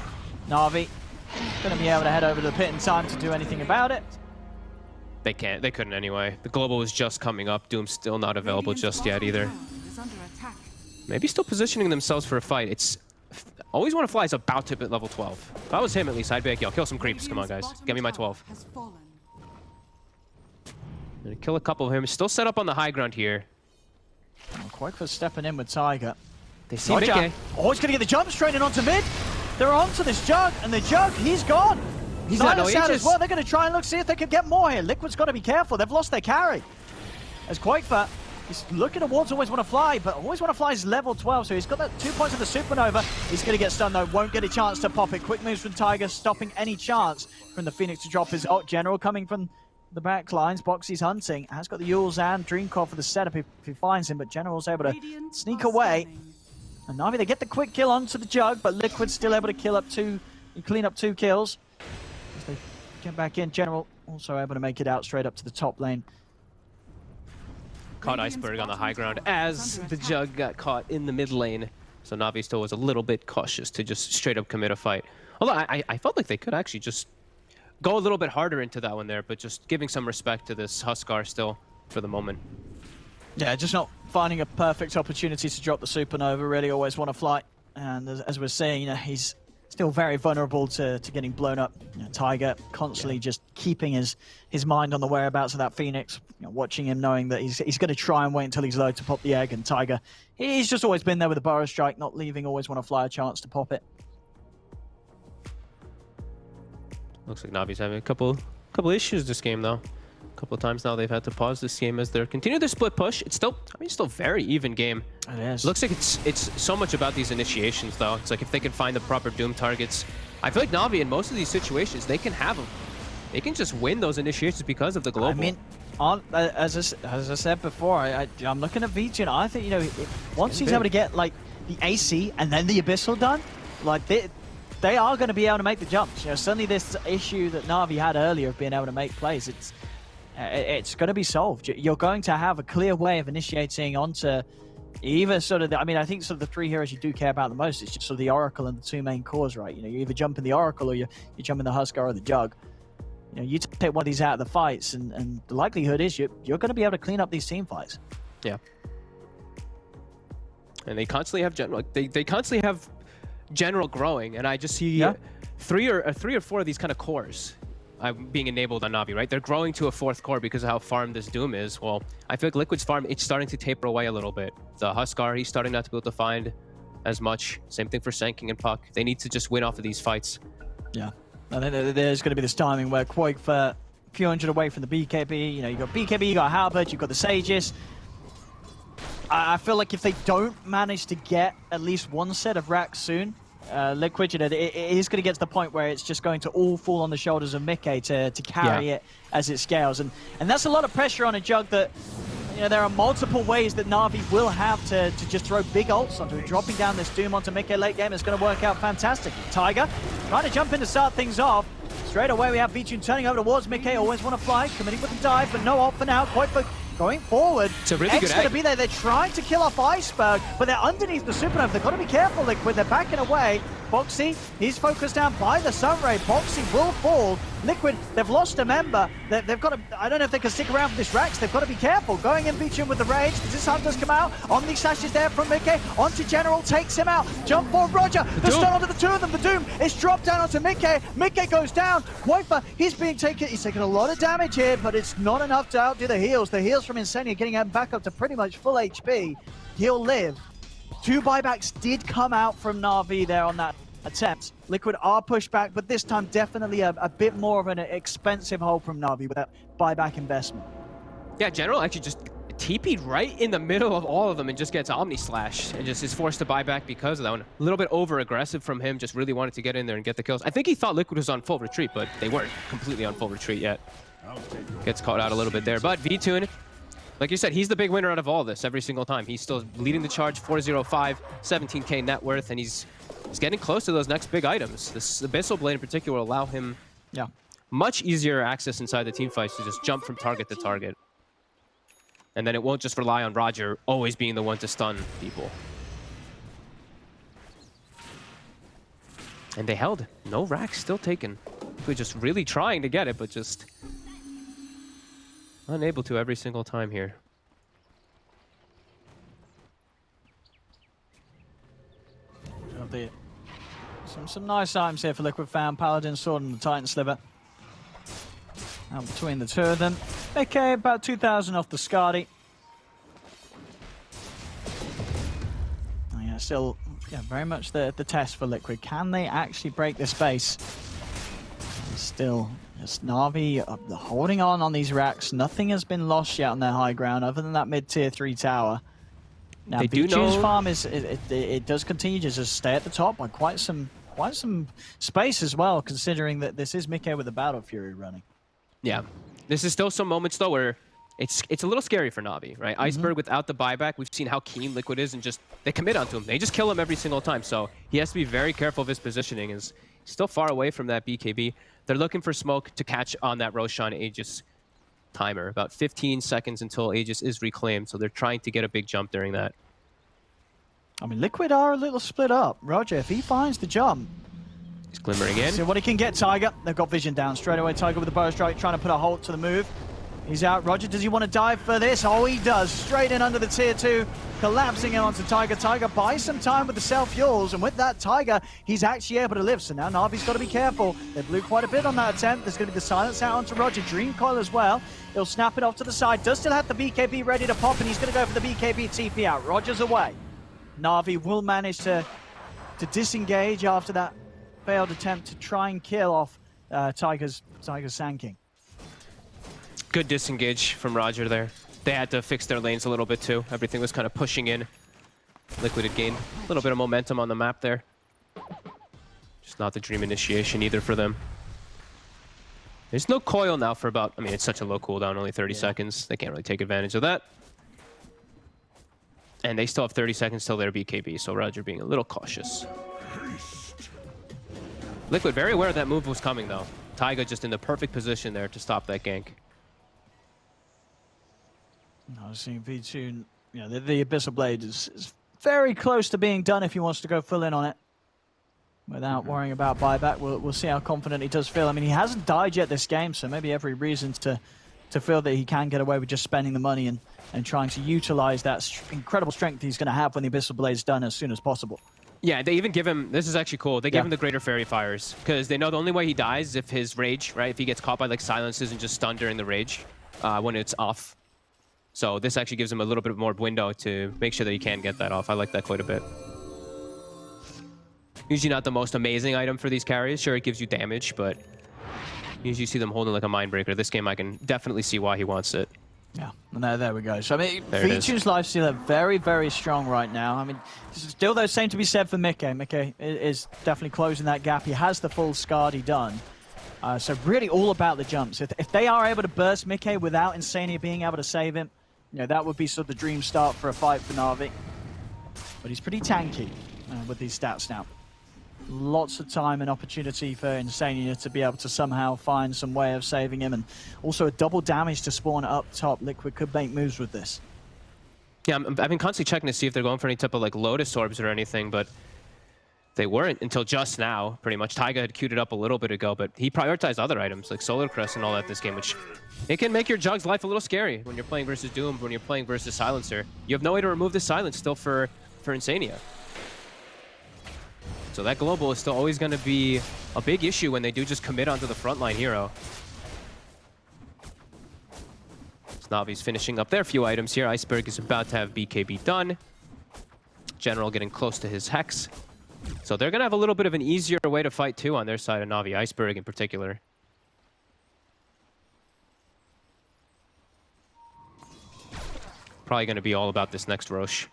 Na'Vi going to be able to head over to the pit in time to do anything about it. They couldn't anyway. The global was just coming up. Doom's still not available just yet either. Maybe still positioning themselves for a fight. Always Want to Fly is about to hit level 12. If I was him at least, I'd be like, yo, kill some creeps. Come on, guys. Get me my 12. Gonna kill a couple of him. Still set up on the high ground here. Koikfa's stepping in with Tiger. They see Mikke. Oh, he's gonna get the jump straight in onto mid. They're onto this Jug, and the Jug, he's gone. He's not no out as well. They're gonna try and see if they can get more here. Liquid's got to be careful. They've lost their carry. As Koikfa is looking towards Always Want to Fly, but Always Want to Fly is level 12, so he's got that 2 points of the Supernova. He's gonna get stunned though. Won't get a chance to pop it. Quick moves from Tiger, stopping any chance from the Phoenix to drop his ult. General coming from the back lines. Boxy's hunting. Has got the Yules and Dreamcore for the setup if he finds him, but General's able to Radiant sneak are away. scanning. And Na'Vi, they get the quick kill onto the Jug, but Liquid's still able to clean up 2 kills. As they get back in, General also able to make it out straight up to the top lane. Caught Iceberg on the high ground as the Jug got caught in the mid lane. So Na'Vi still was a little bit cautious to just straight up commit a fight. Although I felt like they could actually just go a little bit harder into that one there, but just giving some respect to this Huskar still for the moment. Yeah, just not finding a perfect opportunity to drop the Supernova. Really always want to fly. And as we're saying, he's still very vulnerable to getting blown up. Tiger constantly just keeping his mind on the whereabouts of that Phoenix. Watching him, knowing that he's going to try and wait until he's low to pop the egg. And Tiger, he's just always been there with the Burrow Strike, not leaving, always want to fly a chance to pop it. Looks like Navi's having a couple issues this game though. A couple of times now they've had to pause this game as they're continuing their split push. It's still, still very even game. It is. Looks like it's so much about these initiations though. It's like if they can find the proper Doom targets, I feel like Navi in most of these situations they can have them. They can just win those initiations because of the global. I mean, as I said before, I'm looking at Vincere, and I think once he's able to get like the AC and then the Abyssal done, like they are going to be able to make the jumps. Suddenly this issue that Navi had earlier of being able to make plays, it's going to be solved. You're going to have a clear way of initiating onto either sort of I think sort of the 3 heroes you do care about the most. It's just sort of the Oracle and the 2 main cores, right? You either jump in the Oracle or you jump in the Huskar or the Jug. You take one of these out of the fights, and the likelihood is you're going to be able to clean up these team fights. Yeah. And they constantly have general. They constantly have general growing, and I just see 3 or 4 of these kind of cores being enabled on Navi, right? They're growing to a 4th core because of how farmed this Doom is. Well, I feel like Liquid's farm, it's starting to taper away a little bit. The Huskar, he's starting not to be able to find as much. Same thing for Senking and Puck. They need to just win off of these fights. Yeah. I think there's going to be this timing where Quake for a few hundred away from the BKB. You got BKB, you got Halberd, you've got the Sages. I feel like if they don't manage to get at least 1 set of racks soon, Liquid, it is going to get to the point where it's just going to all fall on the shoulders of Mickey to carry it as it scales. And that's a lot of pressure on a Jug that, there are multiple ways that Na'Vi will have to just throw big ults onto it. Dropping down this Doom onto Mickey late game is going to work out fantastically. Tiger trying to jump in to start things off. Straight away we have Vincere turning over towards Mickey. Always want to fly, committing with the dive, but no ult for now. Quite going forward. It's a really good going to be there. They're trying to kill off Iceberg, but they're underneath the Supernova. They've got to be careful, Liquid. They're backing away. Boxy, he's focused down by the Sunray. Boxy will fall. Liquid, they've lost a member. They've got to, I don't know if they can stick around for this Rax. They've got to be careful. Going in Vincere with the rage. Does this Hunters come out? Omni slashes there from Mickey. Onto General, takes him out. Jump for Roger. The stun onto the 2 of them. The Doom is dropped down onto Mickey. Mickey goes down. Wiper, he's taking a lot of damage here, but it's not enough to outdo the heals. The heals from Insania getting him back up to pretty much full HP. He'll live. 2 buybacks did come out from Na'Vi there on that attempt. Liquid are pushed back, but this time definitely a bit more of an expensive hold from Na'Vi with that buyback investment. Yeah, General actually just TP'd right in the middle of all of them and just gets Omni Slash and just is forced to buy back because of that one. A little bit over-aggressive from him, just really wanted to get in there and get the kills. I think he thought Liquid was on full retreat, but they weren't completely on full retreat yet. Gets caught out a little bit there, but Vtune, like you said, he's the big winner out of all this every single time. He's still leading the charge, 405, 17k net worth, and he's getting close to those next big items. This Abyssal Blade in particular will allow him much easier access inside the team fights to just jump from target to target. And then it won't just rely on Roger always being the one to stun people. And they held. No racks still taken. We're just really trying to get it, but just unable to every single time here. Some nice items here for Liquid Fan. Paladin Sword and the Titan Sliver. Out between the 2 of them. Okay, about 2,000 off the Skadi. Yeah, still very much the test for Liquid. Can they actually break this base? Still, just Na'Vi holding on these racks. Nothing has been lost yet on their high ground other than that mid-tier 3 tower. Now, Vincire's farm it does continue to just stay at the top by quite some space as well, considering that this is Mickey with the Battle Fury running. Yeah, This is still some moments, though, where it's a little scary for Na'Vi, right? Iceberg without the buyback, we've seen how keen Liquid is, and just they commit onto him. They just kill him every single time, so he has to be very careful of his positioning. Is still far away from that BKB. They're looking for smoke to catch on that Roshan Aegis timer. About 15 seconds until Aegis is reclaimed, so they're trying to get a big jump during that. I mean, Liquid are a little split up. Roger, if he finds the jump, He's glimmering in. see what he can get, Tiger. They've got vision down straight away. Tiger with the bow strike, trying to put a halt to the move. He's out. Roger, does he want to dive for this? Oh, he does. Straight in under the tier 2, collapsing in onto Tiger. Tiger buys some time with the self-fuels, and with that, Tiger, he's actually able to live. So now Na'Vi's got to be careful. They blew quite a bit on that attempt. There's going to be the silence out onto Roger. Dream Coil as well. He'll snap it off to the side. Does still have the BKB ready to pop, and he's going to go for the BKB TP out. Roger's away. Na'Vi will manage to disengage after that failed attempt to try and kill off Tiger's Sand King. Good disengage from Roger there. They had to fix their lanes a little bit too. Everything was kind of pushing in. Liquid had gained a little bit of momentum on the map there. Just not the dream initiation either for them. There's no coil now for about, I mean, it's such a low cooldown, only 30 seconds. They can't really take advantage of that. And they still have 30 seconds till their BKB, so Roger being a little cautious. Liquid very aware that move was coming though. Taiga just in the perfect position there to stop that gank. I was seeing V2, you know, the Abyssal Blade is very close to being done if he wants to go full in on it. Without worrying about buyback, we'll see how confident he does feel. I mean, he hasn't died yet this game, so maybe every reason to feel that he can get away with just spending the money and trying to utilize that incredible strength he's going to have when the Abyssal Blade's done as soon as possible. Yeah, they even give him, this is actually cool, they give him the Greater Fairy Fires, because they know the only way he dies is if his rage, right, if he gets caught by like silences and just stunned during the rage when it's off. So this actually gives him a little bit more window to make sure that he can get that off. I like that quite a bit. Usually not the most amazing item for these carries. Sure, it gives you damage, but usually you see them holding like a Mindbreaker. This game, I can definitely see why he wants it. Yeah, and there we go. So, I mean, V2's lifesteal are very, very strong right now. I mean, still, though, same to be said for Mickey. Mickey is definitely closing that gap. He has the full Skadi done. So really all about the jumps. If they are able to burst Mickey without Insania being able to save him, you know, that would be sort of the dream start for a fight for Na'Vi. But he's pretty tanky with these stats now. Lots of time and opportunity for Insania to be able to somehow find some way of saving him, and also a double damage to spawn up top. Liquid could make moves with this. Yeah, I've been constantly checking to see if they're going for any type of like Lotus Orbs or anything, but they weren't until just now, pretty much. Taiga had queued it up a little bit ago, but he prioritized other items like Solar Crest and all that this game, which it can make your Jug's life a little scary when you're playing versus Doom, when you're playing versus Silencer. You have no way to remove the silence still for Insania. So that global is still always going to be a big issue when they do just commit onto the frontline hero. Na'Vi's finishing up their few items here. Iceberg is about to have BKB done. General getting close to his Hex. So they're going to have a little bit of an easier way to fight too on their side of Na'Vi, Iceberg in particular. Probably going to be all about this next Rosh.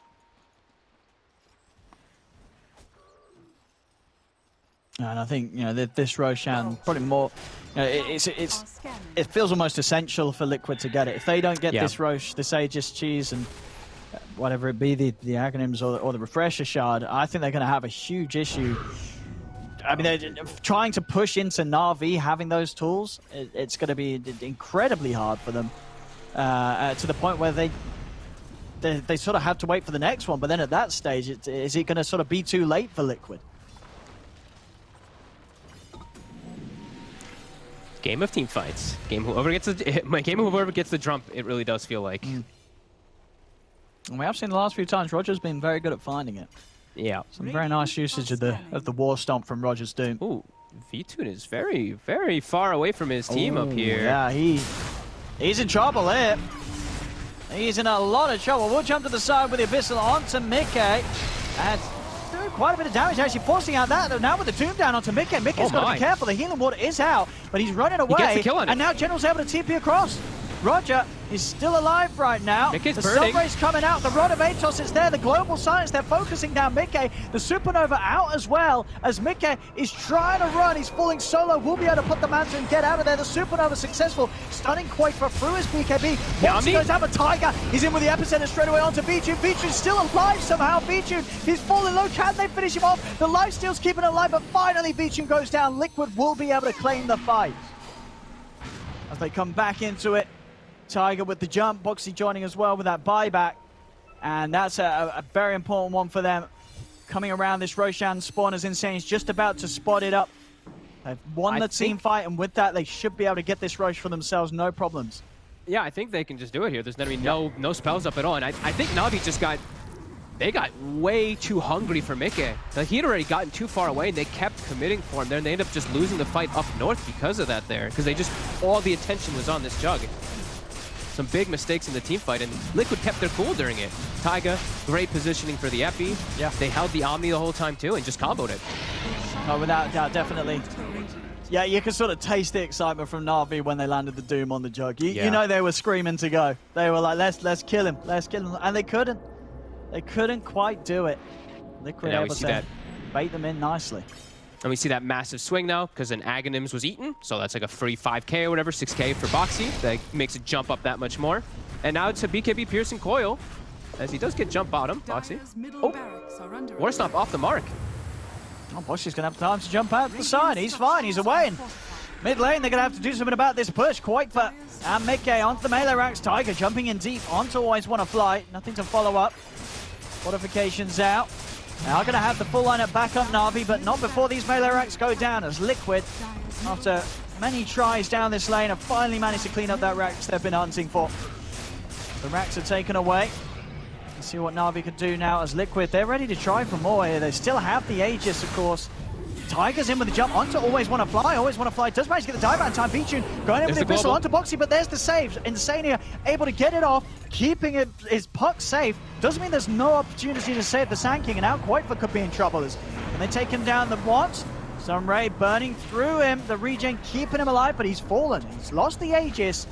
And I think, you know, this Roshan probably more, you know, it feels almost essential for Liquid to get it. If they don't get this Rosh, this Aegis Cheese and whatever it be, the acronyms or the Refresher Shard, I think they're going to have a huge issue. I mean, they're trying to push into Na'Vi, having those tools, it's going to be incredibly hard for them to the point where they sort of have to wait for the next one. But then at that stage, is it going to sort of be too late for Liquid? Game of team fights. Whoever gets the jump, it really does feel like. And we have seen the last few times Roger's been very good at finding it. Yeah. Some very nice usage of the War Stomp from Roger's Doom. Ooh, V2 is very, very far away from his team up here. Yeah, he's in trouble here. He's in a lot of trouble. We'll jump to the side with the Abyssal onto Mickey. And doing quite a bit of damage, actually forcing out that. Now with the Doom down onto Mickey. Mickey's got to be careful. The healing water is out, but he's running away. He gets the kill on it. And now General's able to TP across. Roger is still alive right now. Mickey's the burning. Sunray's coming out. The Rod of Atos is there. The Global Silence, they're focusing down Mickey. The Supernova out as well as Mickey is trying to run. He's falling solo. Will be able to put the Manta and get out of there. The Supernova successful. Stunning Quakefa through his BKB. Once he goes down, but Tiger, he's in with the epicenter straight away onto Vincere. Vincere's still alive somehow. Vincere, he's falling low. Can they finish him off? The lifesteal's keeping him alive, but finally Vincere goes down. Liquid will be able to claim the fight. As they come back into it, Tiger with the jump, Boxy joining as well with that buyback. And that's a very important one for them. Coming around this Roshan spawn as Insane's just about to spot it up. They've won the team fight, and with that, they should be able to get this Rosh for themselves, no problems. Yeah, I think they can just do it here. There's going to be no spells up at all. And I think Na'Vi just they got way too hungry for Mickey. Like, he'd already gotten too far away, and they kept committing for him there, and they ended up just losing the fight up north because of that there. Because they just, all the attention was on this Jug. Some big mistakes in the team fight, and Liquid kept their cool during it. Taiga, great positioning for the Epi. Yeah. They held the Omni the whole time too, and just comboed it. Oh, without doubt, definitely. Yeah, you can sort of taste the excitement from Na'Vi when they landed the Doom on the Jug. You know they were screaming to go. They were like, let's kill him, and they couldn't. They couldn't quite do it. Liquid able to bait them in nicely. And we see that massive swing now because an Aghanims was eaten. So that's like a free 5k or whatever, 6k for Boxy. That makes it jump up that much more. And now it's a BKB piercing coil as he does get jump bottom, Boxy. Oh, War Stomp off the mark. Oh, Boxy's going to have time to jump out to the side. He's fine, he's away. And mid lane, they're going to have to do something about this push. Quakefa and Mickey onto the melee racks. Tiger jumping in deep onto Always Wanna Fly. Nothing to follow up. Fortifications out. They are going to have the full lineup back up Na'Vi, but not before these melee racks go down, as Liquid, after many tries down this lane, have finally managed to clean up that racks they've been hunting for. The racks are taken away. Let's see what Na'Vi can do now as Liquid. They're ready to try for more here. They still have the Aegis, of course. Tiger's in with the jump onto Always Wanna Fly. Always Wanna Fly does manage to get the dive out in time. Vincere going in with the pistol onto Boxy, but there's the saves. Insania able to get it off, keeping his puck safe. Doesn't mean there's no opportunity to save the Sand King, and now Quakefa could be in trouble. And they take him down the what? Sunray burning through him. The regen keeping him alive, but he's fallen. He's lost the Aegis.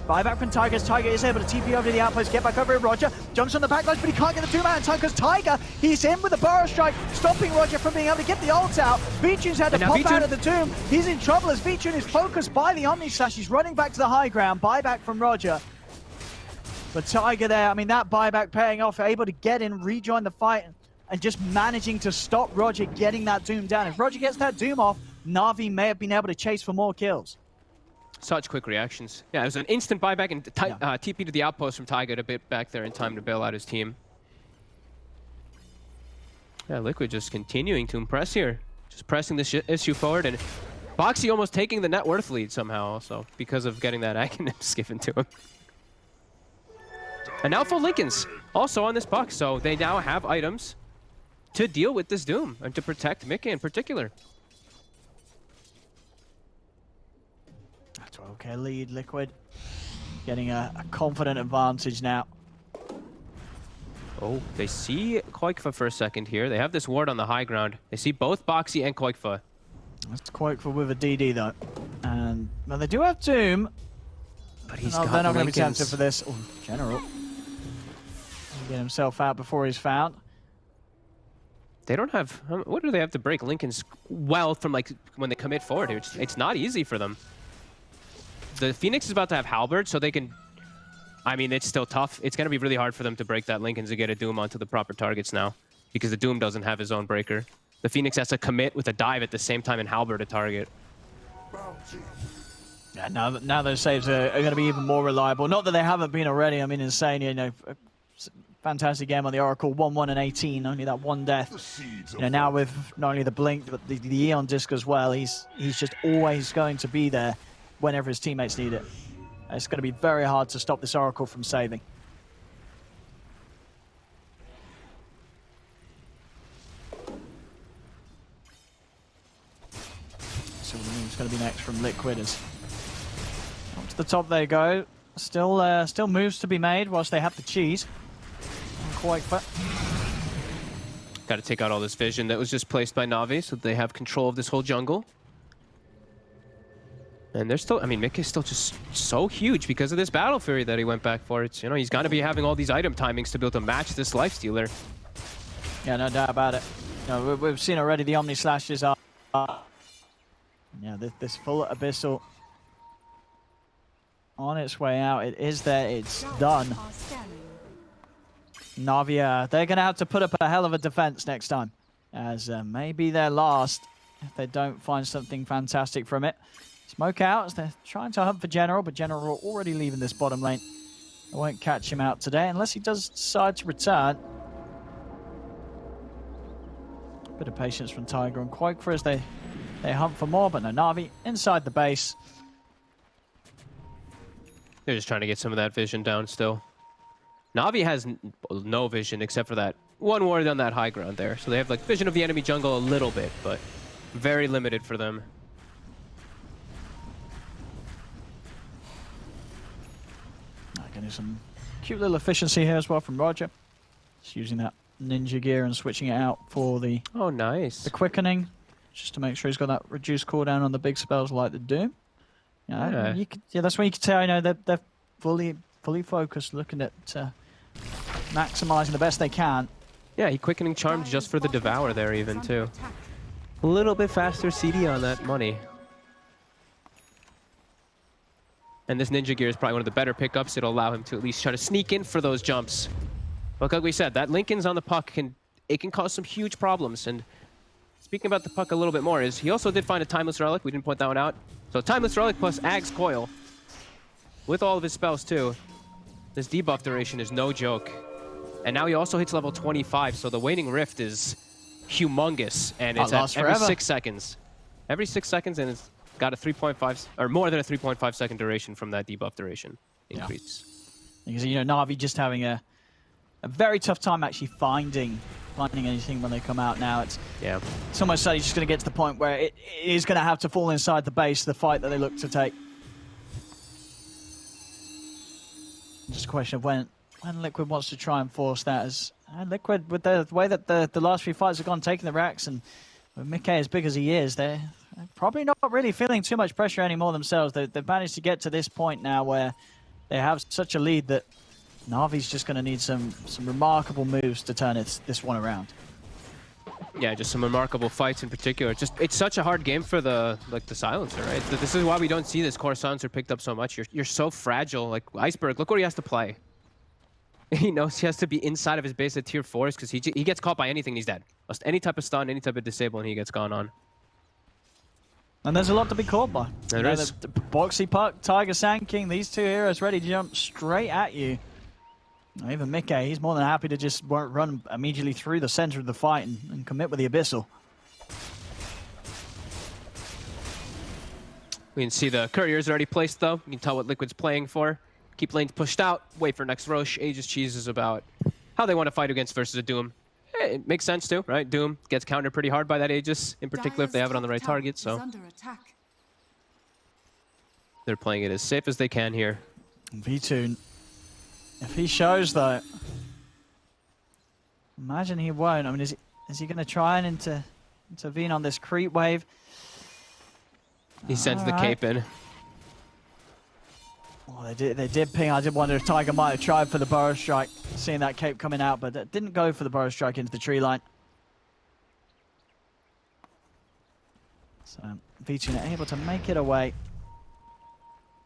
Buyback from Tiger. Tiger is able to TP over to the outpost, get back over to Roger. Jumps on the backlash, but he can't get the two-man in time because Tiger, he's in with the Burrow Strike, stopping Roger from being able to get the ult out. Vincere's had to pop out of the tomb. He's in trouble as Vincere is focused by the Omni Slash. He's running back to the high ground. Buyback from Roger. But Tiger there, I mean, that buyback paying off, able to get in, rejoin the fight, and just managing to stop Roger getting that Doom down. If Roger gets that Doom off, Na'Vi may have been able to chase for more kills. Such quick reactions. Yeah, it was an instant buyback and TP to the outpost from Tiger a bit back there in time to bail out his team. Yeah, Liquid just continuing to impress here. Just pressing this issue forward, and Boxy almost taking the net worth lead somehow also because of getting that Aghanims given to him. And now full Lincolns also on this puck, so they now have items to deal with this Doom and to protect Mickey in particular. 12k lead, Liquid getting a confident advantage now. Oh, they see Quakefa for a second here. They have this ward on the high ground. They see both Boxy and Quakefa. That's Quakefa with a DD though. And well, they do have Doom. But he's they're got not going to be Lincolns. tempted for this. Oh, General. Get himself out before he's found. They don't have... What do they have to break Lincoln's well from like when they commit forward here? It's not easy for them. The Phoenix is about to have Halberd, so they can... I mean, it's still tough. It's going to be really hard for them to break that Lincoln's to get a Doom onto the proper targets now, because the Doom doesn't have his own breaker. The Phoenix has to commit with a dive at the same time and Halberd a target. Yeah, now those saves are going to be even more reliable. Not that they haven't been already. I mean, insane. You know, fantastic game on the Oracle, 1-1 and 18. Only that one death. You know, now with not only the blink but the Eon disc as well, he's just always going to be there whenever his teammates need it. It's going to be very hard to stop this Oracle from saving. So who's going to be next from Liquid? As up to the top they go. Still moves to be made whilst they have the cheese. Quakefa. Got to take out all this vision that was just placed by Na'Vi so that they have control of this whole jungle. And they're still, I mean, Mick is still just so huge because of this Battle Fury that he went back for. It's, you know, he's got to be having all these item timings to be able to match this Lifestealer. Yeah, no doubt about it. No, we've seen already the Omni Slashes are... Yeah, this full Abyssal on its way out. It is there, it's done. Na'Vi, they're going to have to put up a hell of a defense next time, as maybe their last if they don't find something fantastic from it. Smoke out as they're trying to hunt for General, but General are already leaving this bottom lane. I won't catch him out today unless he does decide to return. Bit of patience from Tiger and Quaker as they hunt for more, but no, Na'Vi inside the base. They're just trying to get some of that vision down still. Na'Vi has no vision except for that one ward on that high ground there. So they have like vision of the enemy jungle a little bit, but very limited for them. Getting some cute little efficiency here as well from Roger. Just using that ninja gear and switching it out for the the quickening, just to make sure he's got that reduced cooldown on the big spells like the Doom. Yeah, that's when you can tell, you know, they're fully focused, looking at maximizing the best they can. Yeah, he quickening charmed just for the Devour there even too. A little bit faster CD on that money. And this ninja gear is probably one of the better pickups. It'll allow him to at least try to sneak in for those jumps. But like we said, that Linken's on the puck can cause some huge problems. And speaking about the puck a little bit more, is he also did find a Timeless Relic. We didn't point that one out. So Timeless Relic plus Ag's Coil. With all of his spells too. This debuff duration is no joke. And now he also hits level 25, so the Waning Rift is humongous. And it's at every 6 seconds. Every 6 seconds, and it's got a 3.5, or more than a 3.5 second duration from that debuff duration increase. Yeah. Because, you know, Na'Vi just having a very tough time actually finding anything when they come out now. It's almost like he's just going to get to the point where it is going to have to fall inside the base, the fight that they look to take. Just a question of when Liquid wants to try and force that. As Liquid, with the way that the last few fights have gone, taking the racks, and with Mickey as big as he is, they're probably not really feeling too much pressure anymore themselves. They've managed to get to this point now where they have such a lead that Na'Vi's just going to need some remarkable moves to turn this one around. Yeah, just some remarkable fights in particular. It's such a hard game for the silencer, right? This is why we don't see this core silencer picked up so much. You're so fragile. Like Iceberg, look where he has to play. He knows he has to be inside of his base at tier 4s because he gets caught by anything, he's dead. Just any type of stun, any type of disable, and he gets gone on. And there's a lot to be caught by. There is. The Boxy Puck, Tiger Sand King, these two heroes ready to jump straight at you. Even Mickey, he's more than happy to just run immediately through the center of the fight and commit with the Abyssal. We can see the couriers already placed though. You can tell what Liquid's playing for. Keep lanes pushed out, wait for next Roche. Aegis cheeses about how they want to fight against versus a Doom. It makes sense too, right? Doom gets countered pretty hard by that Aegis, in particular if they have it on the right target, so they're playing it as safe as they can here. V2, if he shows though, imagine he won't. I mean, is he going to try and intervene on this creep wave? He sends the cape in. Well, they did ping. I did wonder if Tiger might have tried for the Burrow Strike, seeing that cape coming out, but didn't go for the Burrow Strike into the tree line. So V2 able to make it away.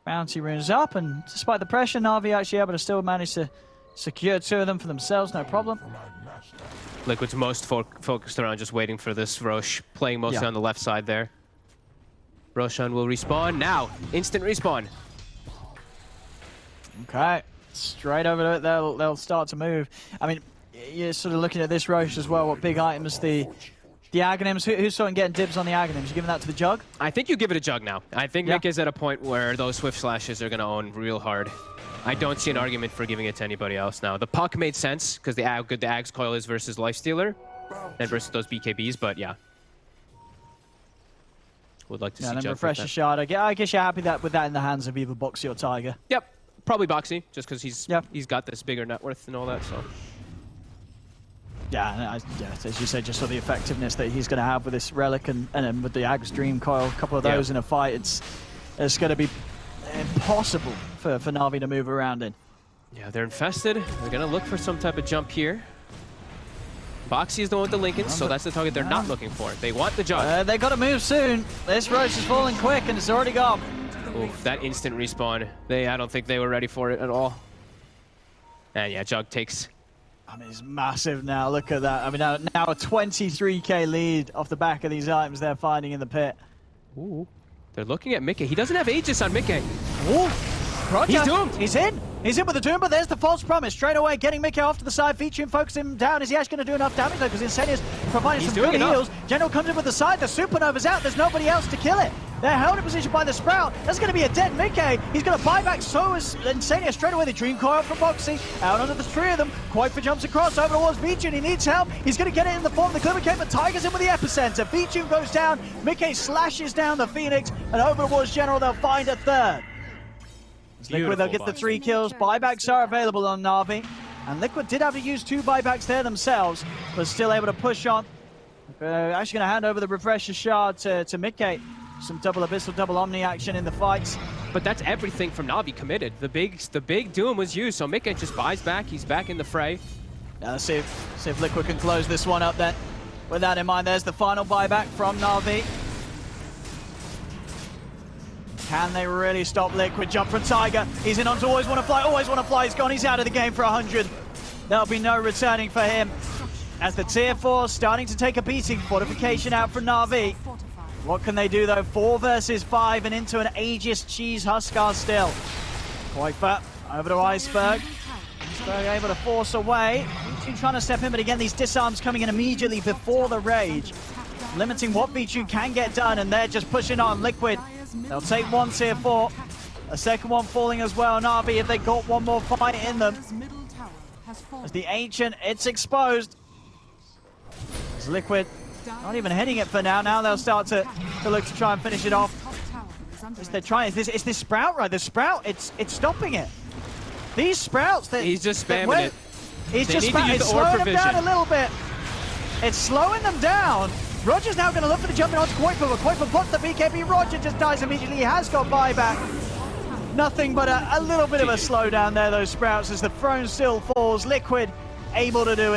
Bounty runes up, and despite the pressure, Na'Vi actually able to still manage to secure 2 of them for themselves, no problem. Liquid's most focused around just waiting for this Roche, playing mostly on the left side there. Roshan will respawn now. Instant respawn. Okay, straight over to it. They'll start to move. I mean, you're sort of looking at this Roche as well. What big items? The Aghanims. Who's sort of getting dibs on the Aghanims? You giving that to the Jug? I think you give it a Jug now. I think Nick is at a point where those Swift Slashes are going to own real hard. I don't see an argument for giving it to anybody else now. The puck made sense because how good the Ag's Coil is versus Lifestealer and versus those BKBs, but yeah. Would like to see then Jug refresh the shard. I guess you're happy with that in the hands of either Boxy or Tiger. Yep. Probably Boxy, just because he's got this bigger net worth and all that, so. Yeah, as you said, just sort of the effectiveness that he's going to have with this Relic and with the Ag's Dream Coil, a couple of those in a fight. it's going to be impossible for Na'Vi to move around in. Yeah, they're infested. They're going to look for some type of jump here. Boxy is the one with the Lincolns, so that's the target they're not looking for. They want the jump. They got to move soon. This Roach is falling quick, and it's already gone. Oof, that instant respawn. I don't think they were ready for it at all. And yeah, Jug takes. I mean, it's massive now. Look at that. I mean, now a 23k lead off the back of these items they're finding in the pit. Ooh. They're looking at Mickey. He doesn't have Aegis on Mickey. Ooh. Roger. He's doomed. He's in. He's in with the Doom, but there's the false promise. Straight away, getting Mickey off to the side, featuring, focusing him down. Is he actually going to do enough damage, though? Because Insania's providing some good heals. General comes in with the side. The Supernova's out. There's nobody else to kill it. They're held in position by the Sprout. That's going to be a dead Mickey. He's going to buy back. So is Insania. Straight away, the Dream Coil from Boxy. Out under the three of them. Quaifa jumps across over towards Vincere. He needs help. He's going to get it in the form of the Glimmer Cape, but Tiger's in with the epicenter. Vincere goes down. Mickey slashes down the Phoenix, and over towards General, they'll find a third. Liquid, they'll get the 3 kills. Buybacks are available on Na'Vi. And Liquid did have to use 2 buybacks there themselves, but still able to push on. Actually going to hand over the Refresher Shard to Mickey. Some double Abyssal, double Omni action in the fights. But that's everything from Na'Vi committed. The big Doom was used, so Mickey just buys back. He's back in the fray. Now let's see if Liquid can close this one up then. With that in mind, there's the final buyback from Na'Vi. Can they really stop Liquid? Jump from Tiger. He's in onto Always Wanna Fly. Always Wanna Fly. He's gone. He's out of the game for 100. There'll be no returning for him. As the tier 4 starting to take a beating. Fortification out from Na'Vi. What can they do though? 4 versus 5 and into an Aegis Cheese Huskar still. Quaifa over to Iceberg. Iceberg able to force away. Vincere trying to step in, but again, these disarms coming in immediately before the rage. Limiting what Vincere can get done, and they're just pushing on. Liquid. They'll take one tier 4. A second one falling as well. Na'Vi, if they got one more fight in them. As the Ancient, it's exposed. As Liquid not even hitting it for now. Now they'll start to look to try and finish it off. They're trying. It's this Sprout, right? The Sprout, it's stopping it. These Sprouts, he's just spamming it. He's just spamming it. It's slowing them down a little bit. It's slowing them down. Roger's now going to look for the jumping onto Quaifa, but Quaifa puts the BKB. Roger just dies immediately. He has got buyback. Nothing but a little bit of a slowdown there, those Sprouts, as the throne still falls. Liquid able to do it.